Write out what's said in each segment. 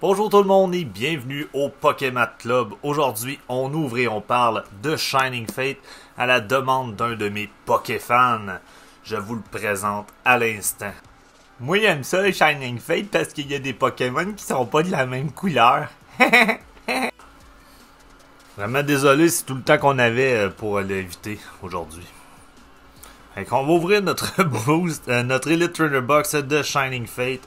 Bonjour tout le monde et bienvenue au Pokémon Club. Aujourd'hui, on ouvre et on parle de Shining Fate à la demande d'un de mes Pokéfans. Je vous le présente à l'instant. Moi, j'aime ça le Shining Fate parce qu'il y a des Pokémon qui sont pas de la même couleur. Vraiment désolé, c'est tout le temps qu'on avait pour l'éviter aujourd'hui. Fait qu'on va ouvrir notre boost, notre Elite Trainer Box de Shining Fate.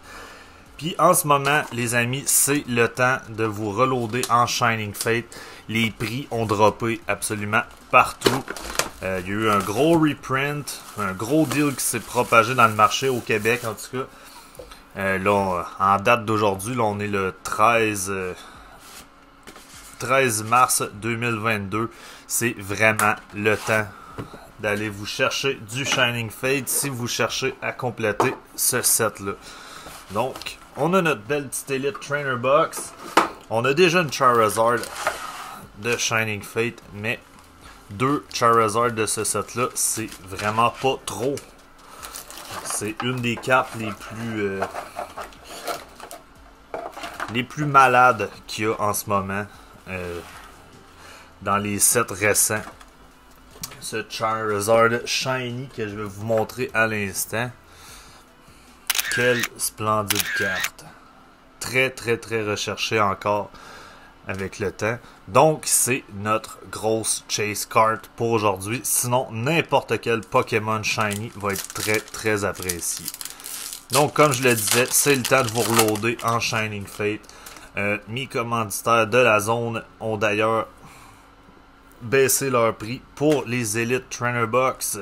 Puis en ce moment, les amis, c'est le temps de vous reloader en Shining Fate. Les prix ont droppé absolument partout. Il y a eu un gros reprint, un gros deal qui s'est propagé dans le marché au Québec en tout cas. Là, en date d'aujourd'hui, là, on est le 13 mars 2022. C'est vraiment le temps d'aller vous chercher du Shining Fate si vous cherchez à compléter ce set-là. Donc, on a notre belle petite Elite Trainer Box. On a déjà une Charizard de Shining Fate, mais 2 Charizard de ce set-là, c'est vraiment pas trop. C'est une des cartes les plus malades qu'il y a en ce moment dans les sets récents. Ce Charizard Shiny que je vais vous montrer à l'instant. Quelle splendide carte. Très recherchée encore avec le temps. Donc c'est notre grosse chase card pour aujourd'hui. Sinon n'importe quel Pokémon Shiny va être très apprécié. Donc comme je le disais, c'est le temps de vous reloader en Shining Fate. Mes commanditaires de la zone ont d'ailleurs baissé leur prix pour les Elite Trainer Box.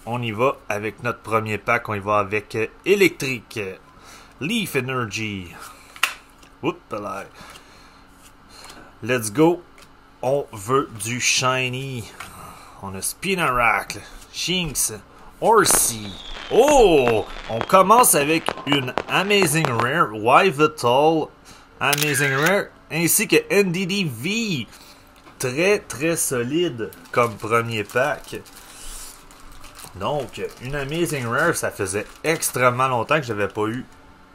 On y va avec notre premier pack. On y va avec Électrique. Leaf Energy. Oups là. Let's go. On veut du Shiny. On a Spinarak, Shinx, Horsey. Oh! On commence avec une Amazing Rare, Yveltal, Amazing Rare, ainsi que NDDV. Très solide comme premier pack. Donc, une Amazing Rare, ça faisait extrêmement longtemps que j'avais pas eu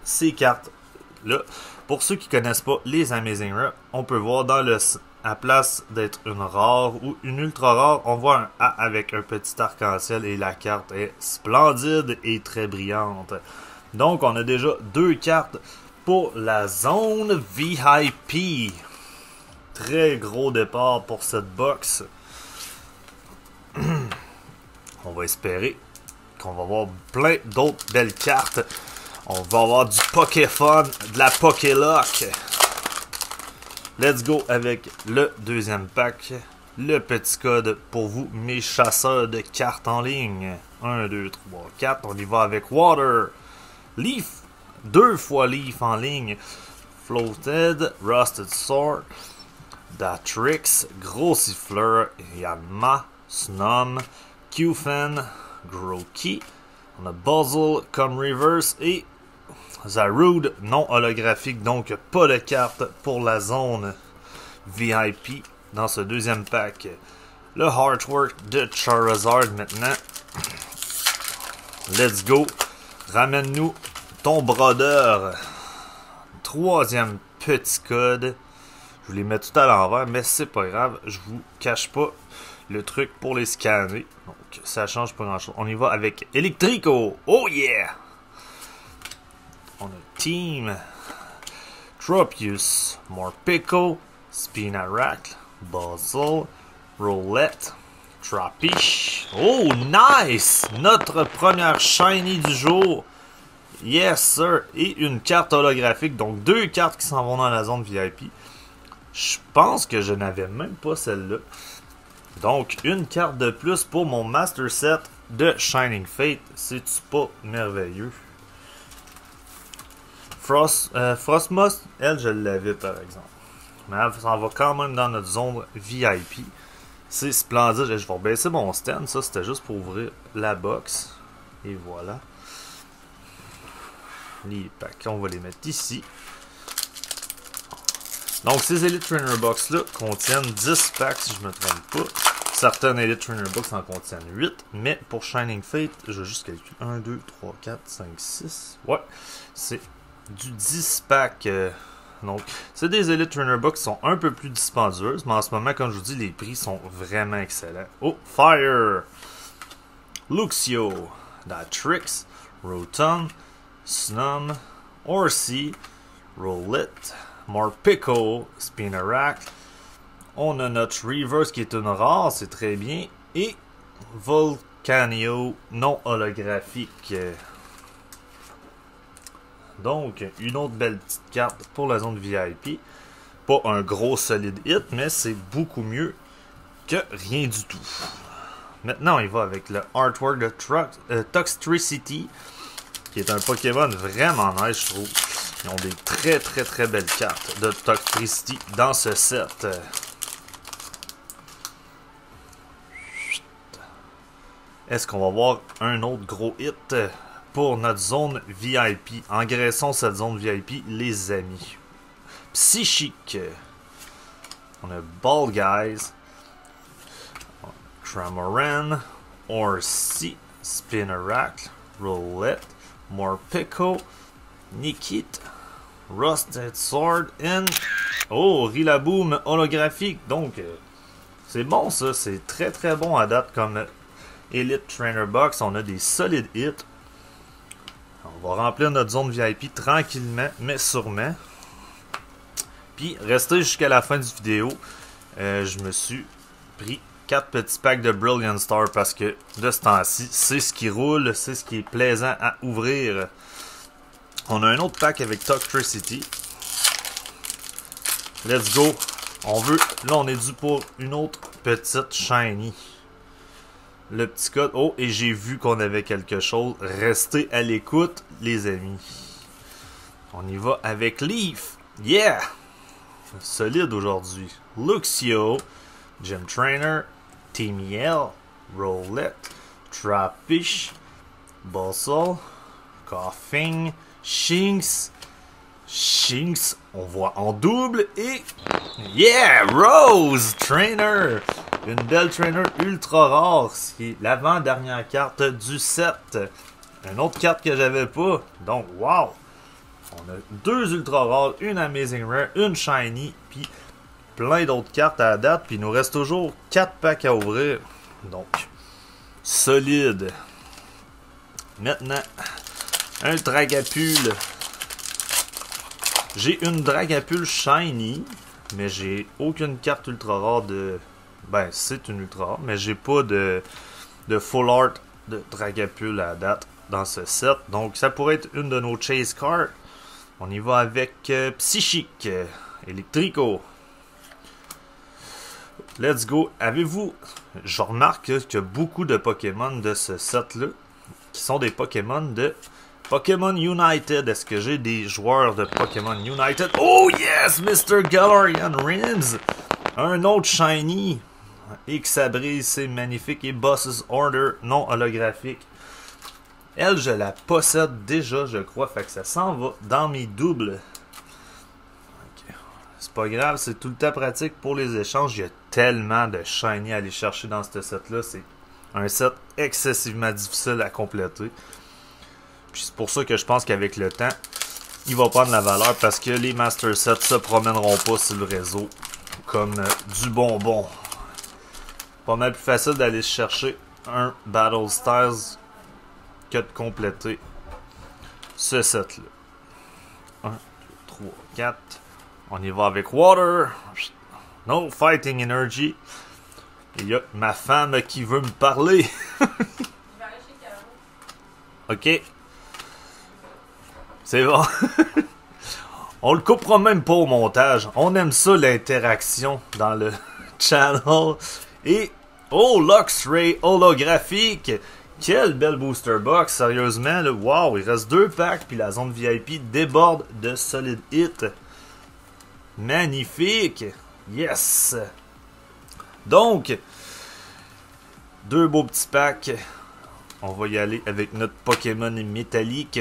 ces cartes-là. Pour ceux qui connaissent pas les Amazing Rare, on peut voir dans le à place d'être une rare ou une ultra rare, on voit un A avec un petit arc-en-ciel et la carte est splendide et très brillante. Donc, on a déjà 2 cartes pour la zone VIP. Très gros départ pour cette box. On va espérer qu'on va avoir plein d'autres belles cartes. On va avoir du Pokéfun, de la Pokélock. Let's go avec le deuxième pack. Le petit code pour vous, mes chasseurs de cartes en ligne. 1, 2, 3, 4. On y va avec Water. Leaf. 2 fois Leaf en ligne. Floated. Rusted Sword. Datrix. Grossifleur. Yanma. Snom. Qfen, Grokey, on a Buzzle comme reverse et Zarude non holographique, donc pas de carte pour la zone VIP dans ce deuxième pack. Le Heartwork de Charizard maintenant. Let's go. Ramène-nous ton brodeur. Troisième petit code. Je vous les mets tout à l'envers, mais c'est pas grave. Je vous cache pas le truc pour les scanner. Donc, ça change pas grand chose. On y va avec Electrico. Oh yeah! On a Team. Tropius. Morpeko. Spinarak. Buzzle. Roulette. Trappish. Oh, nice! Notre première shiny du jour. Yes, sir. Et une carte holographique. Donc, 2 cartes qui s'en vont dans la zone VIP. Je pense que je n'avais même pas celle-là. Donc, une carte de plus pour mon Master Set de Shining Fate. C'est-tu pas merveilleux? Frostmoss, elle, je l'avais par exemple. Mais elle s'en va quand même dans notre zone VIP. C'est splendide. Je vais rebaisser mon stand. Ça, c'était juste pour ouvrir la box. Et voilà. Les packs, on va les mettre ici. Donc, ces Elite Trainer Box là contiennent 10 packs, si je ne me trompe pas. Certaines Elite Trainer Box en contiennent 8, mais pour Shining Fate, je vais juste calculer 1, 2, 3, 4, 5, 6. Ouais, c'est du 10 pack. Donc, c'est des Elite Trainer Box qui sont un peu plus dispendieuses, mais en ce moment, comme je vous dis, les prix sont vraiment excellents. Oh, Fire! Luxio, Datrix, Rotom, Snum, Horsey, Rowlet, Morpeko, Spinarak. On a notre Reverse qui est une rare, c'est très bien. Et Volcanio non holographique. Donc, une autre belle petite carte pour la zone VIP. Pas un gros solide hit, mais c'est beaucoup mieux que rien du tout. Maintenant, il va avec le artwork de Toxtricity, qui est un Pokémon vraiment nice, je trouve. Ils ont des très belles cartes de Toxtricity dans ce set. Est-ce qu'on va voir un autre gros hit pour notre zone VIP? Engraissons cette zone VIP, les amis. Psychique. On a Ball Guys, Cramoran, Horsey, Spinarak, Rowlet, Morpeko, Nikit, Rusted Sword, and... Oh, Rillaboom holographique. Donc, c'est bon ça. C'est très bon à date comme Elite Trainer Box. On a des solides hits. On va remplir notre zone VIP tranquillement, mais sûrement. Puis, restez jusqu'à la fin du vidéo. Je me suis pris 4 petits packs de Brilliant Star parce que de ce temps-ci, c'est ce qui roule, c'est ce qui est plaisant à ouvrir. On a un autre pack avec Toxtricity. Let's go. Là, on est dû pour une autre petite shiny. Le petit code. Oh, et j'ai vu qu'on avait quelque chose. Restez à l'écoute, les amis. On y va avec Leaf. Yeah! Solide aujourd'hui. Luxio, Gym Trainer, Teamiel, Rowlet, Trappish, Bustle, Coughing, Shinx, on voit en double et... Yeah! Rose Trainer! Une belle trainer ultra rare, c'est l'avant-dernière carte du set. Une autre carte que j'avais pas. Donc, wow! On a 2 ultra rares, une Amazing Rare, une Shiny, puis plein d'autres cartes à la date. Puis il nous reste toujours 4 packs à ouvrir. Donc, solide. Maintenant, un Dragapult. J'ai une Dragapult Shiny, mais j'ai aucune carte ultra rare de... Ben, c'est une ultra rare, mais j'ai pas de full art de Dragapult à la date dans ce set. Donc, ça pourrait être une de nos chase cards. On y va avec Psychique, Electrico. Let's go. Avez-vous... Je remarque qu'il y a beaucoup de Pokémon de ce set-là qui sont des Pokémon de Pokémon United. Est-ce que j'ai des joueurs de Pokémon United? Oh yes! Mr. Galarian Rims! Un autre Shiny. X-Abrise, c'est magnifique. Et Boss's Order, non holographique. Elle, je la possède déjà, je crois. Fait que ça s'en va dans mes doubles. Okay. C'est pas grave, c'est tout le temps pratique pour les échanges. Il y a tellement de shiny à aller chercher dans ce set-là. C'est un set excessivement difficile à compléter. Puis c'est pour ça que je pense qu'avec le temps, il va prendre la valeur. Parce que les Master Sets se promèneront pas sur le réseau comme du bonbon. Pas mal plus facile d'aller chercher un Battle Styles que de compléter ce set là. 1, 2, 3, 4. On y va avec Water. No Fighting Energy. Il y a ma femme qui veut me parler. Ok. C'est bon. On le coupera même pas au montage. On aime ça, l'interaction dans le channel. Et, oh, Luxray holographique. Quelle belle booster box, sérieusement, là. Wow, il reste 2 packs, puis la zone VIP déborde de solid hit. Magnifique. Yes. Donc, 2 beaux petits packs. On va y aller avec notre Pokémon métallique.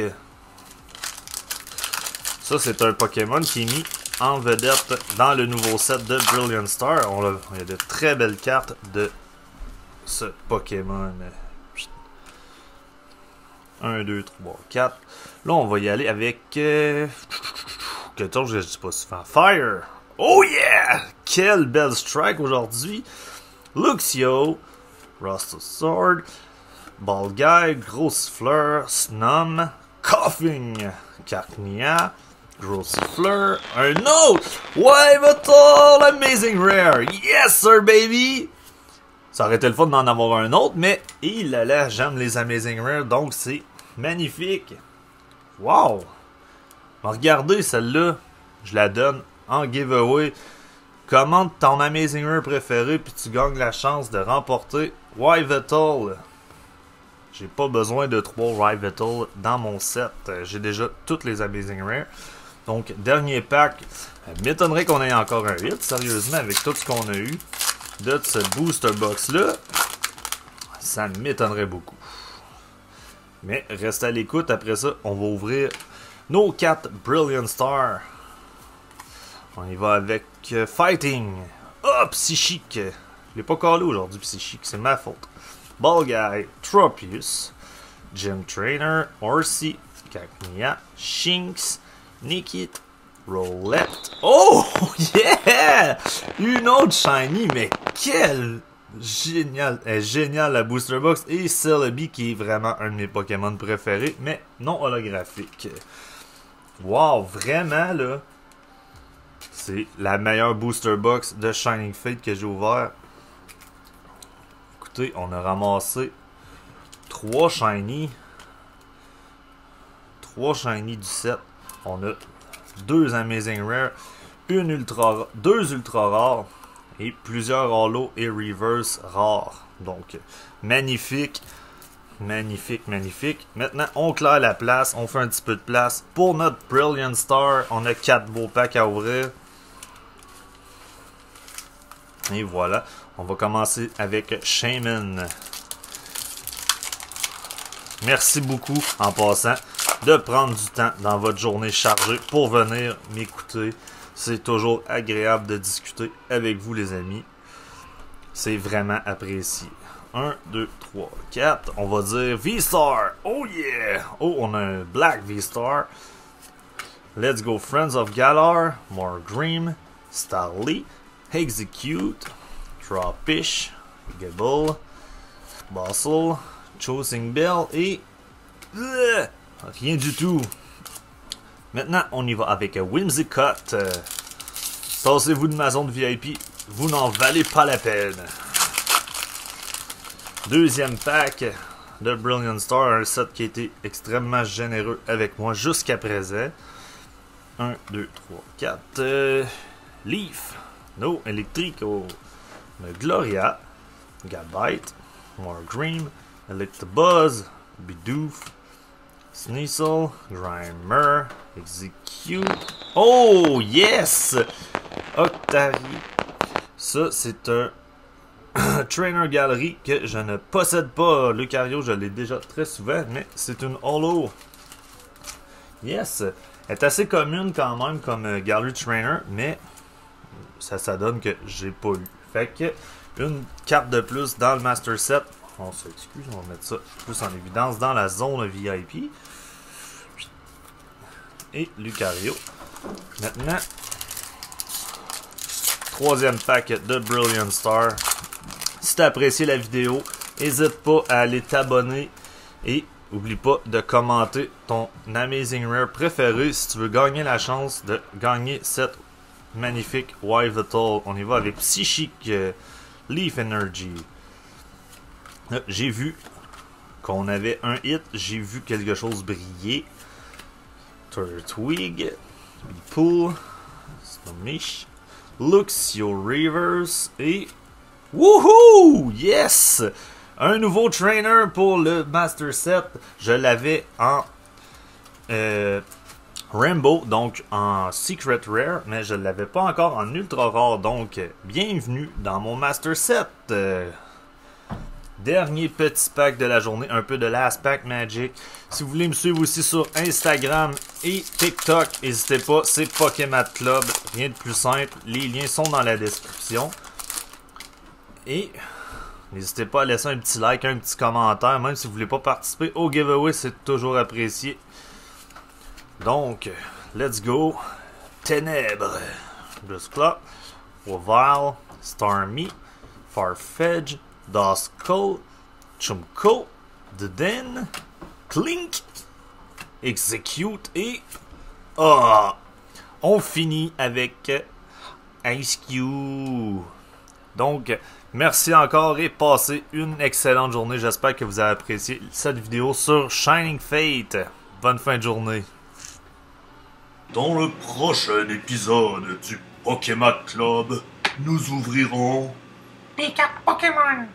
Ça, c'est un Pokémon qui est mis en vedette dans le nouveau set de Brilliant Star. Il y a de très belles cartes de ce Pokémon. 1, 2, 3, 4. Là, on va y aller avec... quelque chose que je dis pas souvent. Fire! Oh yeah! Quelle belle strike aujourd'hui! Luxio, Rusted Sword, Ball Guy, Gros Siffleur, Snom, Coughing, Carknia, Gros Siffleur, un autre! Yveltal, Amazing Rare! Yes sir baby! Ça aurait été le fun d'en avoir un autre, mais il là, j'aime les Amazing Rare, donc c'est magnifique! Wow! Regardez celle-là, je la donne en giveaway. Commande ton Amazing Rare préféré puis tu gagnes la chance de remporter Yveltal. J'ai pas besoin de 3 Yveltal dans mon set. J'ai déjà toutes les Amazing Rare. Donc, dernier pack. M'étonnerait qu'on ait encore un hit, sérieusement, avec tout ce qu'on a eu de cette booster box-là. Ça m'étonnerait beaucoup. Mais restez à l'écoute. Après ça, on va ouvrir nos 4 Brilliant Stars. On y va avec Fighting. Oh, Psychique. Je l'ai pas collé aujourd'hui, Psychique. C'est ma faute. Ball Guy, Tropius, Gym Trainer, Horsey, Cacnea, Shinx, Nikit, Roulette. Oh, yeah! Une autre Shiny, mais quelle géniale la Booster Box. Et Celebi, qui est vraiment un de mes Pokémon préférés, mais non holographique. Wow, vraiment, là. C'est la meilleure Booster Box de Shining Fate que j'ai ouvert. Écoutez, on a ramassé 3 Shiny. 3 Shiny du set. On a 2 Amazing Rare, 2 Ultra Rares et plusieurs Holo et Reverse rares. Donc, magnifique. Magnifique, magnifique. Maintenant, on claire la place. On fait un petit peu de place pour notre Brilliant Star. On a 4 beaux packs à ouvrir. Et voilà. On va commencer avec Shaman. Merci beaucoup, en passant, de prendre du temps dans votre journée chargée pour venir m'écouter. C'est toujours agréable de discuter avec vous, les amis. C'est vraiment apprécié. 1, 2, 3, 4. On va dire V-Star. Oh yeah! Oh, on a un Black V-Star. Let's go Friends of Galar. Morgreen. Starly. Execute. Tropish. Gable. Bustle. Choosing Bell. Et... rien du tout. Maintenant, on y va avec Whimsicott. Tassez-vous de ma zone VIP. Vous n'en valez pas la peine. Deuxième pack de Brilliant Star, un set qui a été extrêmement généreux avec moi jusqu'à présent. 1, 2, 3, 4. Leaf, No Electrico, Gloria, Gabite, Morgreen, Electabuzz, Bidoof, Sneasel, Grimer, Execute. Oh yes! Octari. Ça, c'est un Trainer Gallery que je ne possède pas. Lucario, je l'ai déjà très souvent, mais c'est une Holo. Yes! Elle est assez commune quand même comme Gallery Trainer, mais ça donne que j'ai pas eu. Fait que une carte de plus dans le Master Set. On s'excuse, on va mettre ça plus en évidence dans la zone VIP. Et Lucario. Maintenant, troisième pack de Brilliant Star. Si tu as apprécié la vidéo, n'hésite pas à aller t'abonner et n'oublie pas de commenter ton Amazing Rare préféré si tu veux gagner la chance de gagner cette magnifique Yveltal. On y va avec Psychique, Leaf Energy. J'ai vu qu'on avait un hit, j'ai vu quelque chose briller. Turtwig, Beepool, Snomish, Luxio Reverse et wouhou! Yes! Un nouveau trainer pour le Master Set. Je l'avais en Rainbow, donc en Secret Rare, mais je ne l'avais pas encore en Ultra Rare. Donc, bienvenue dans mon Master Set. Dernier petit pack de la journée, un peu de Last Pack Magic. Si vous voulez me suivre aussi sur Instagram et TikTok, n'hésitez pas, c'est Pokémon Club. Rien de plus simple, les liens sont dans la description. Et N'hésitez pas à laisser un petit like, un petit commentaire. Même si vous voulez pas participer au giveaway, c'est toujours apprécié. Donc, let's go. Ténèbres. Jusque-là. Oval. Stormy. Farfetch. Duskull. Chumko. Deden. Clink. Execute. Et... on finit avec Ice Cube. Donc, merci encore et passez une excellente journée. J'espère que vous avez apprécié cette vidéo sur Shining Fate. Bonne fin de journée. Dans le prochain épisode du Pokémon Club, nous ouvrirons Des cartes Pokémon.